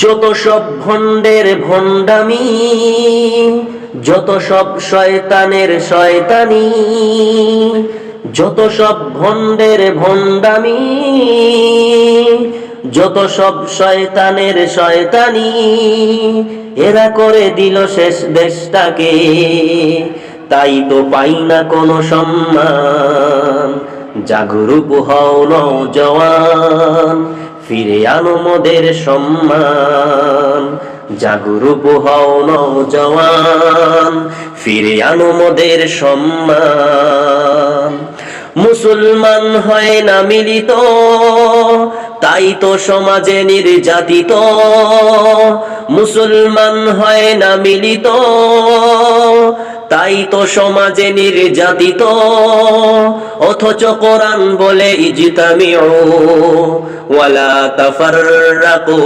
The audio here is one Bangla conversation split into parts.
যত সব ভণ্ডের ভণ্ডামি, যত সব শয়তানের শয়তানি, যত সব ভণ্ডের ভণ্ডামি, যত সব শয়তানের শয়তানি, এরা করে দিল শেষ দেশটাকে। তাই তো পাই না কোনো সম্মান। জাগরুক হও নওজওয়ান, ফিরে আনো মোদের সম্মান। জাগরুক হও নওজওয়ান, ফিরে আনো মোদের সম্মান। মুসলমান হয় না মিলিত, তাই তো সমাজে নির্যাতিত। মুসলমান হয় না মিলিত, তাই তো সমাজে নির্যাতিত। অথচ কোরআন বলে ইজতামিউ ওয়ালা তাফাররাকু।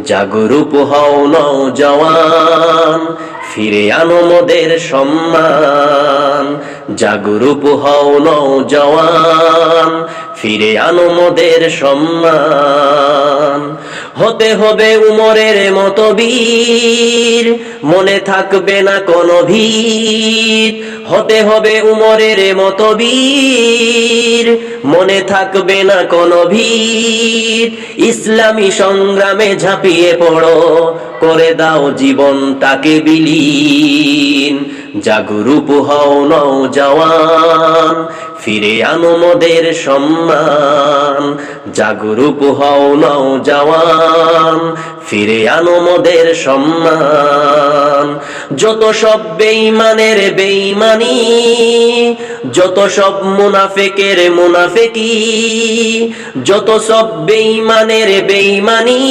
জাগরুক হও নওজওয়ান, ফিরে আনো মোদের সম্মান। জাগরুক হও নওজওয়ান, ফিরে আনো মোদের সম্মান। হতে হবে উমরের মতো বীর, মনে থাকবে না কোনো ভীত। হতে হবে উমরের মতো বীর, মনে থাকবে না কোনো ভীত। ইসলামী সংগ্রামে ঝাঁপিয়ে পড়ো, করে দাও জীবনটাকে বিলীন। জাগরুক হও নওজওয়ান, ফিরে আনো মোদের সম্মান। জাগরুক হও নওজওয়ান, ফিরে আনো মোদের সম্মান। যত সব বেঈমানের বেঈমানি, যত সব মুনাফিকের মুনাফিকি, যত সব বেঈমানের বেঈমানি,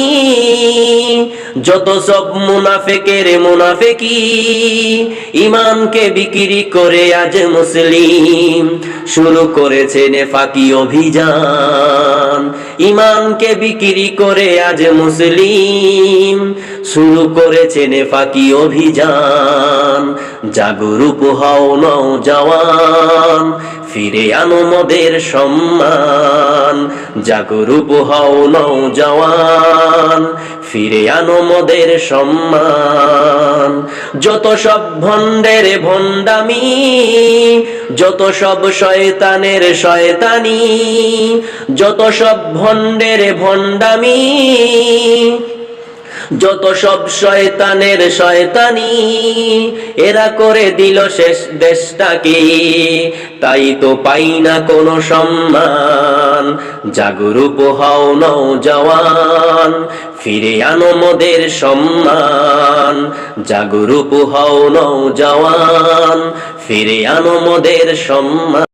যত সব মুনাফিকের মুনাফিকি, ইমানকে বিক্রি করে আজ মুসলিম শুরু করেছে নেফাকি অভিযান। ইমানকে বিক্রি করে আজ মুসলিম শুরু করেছে নেফাকি অভিযান। জাগরুক হও নওজওয়ান, ফিরে আনো মোদের সম্মান। জাগরুক হও নওজওয়ান, ফিরে আনো মোদের সম্মান। যত সব ভণ্ডের ভণ্ডামি, যত সব শয়তানের শয়তানি, যত সব ভণ্ডের ভণ্ডামি, যত সব শয়তানের শয়তানি, এরা করে দিল শেষ দেশটাকে। তাই তো পাই না কোনো সম্মান। জাগরুক হও নওজওয়ান, ফিরে আনো মোদের সম্মান। জাগরুক হও নওজওয়ান, ফিরে আনো মোদের সম্মান।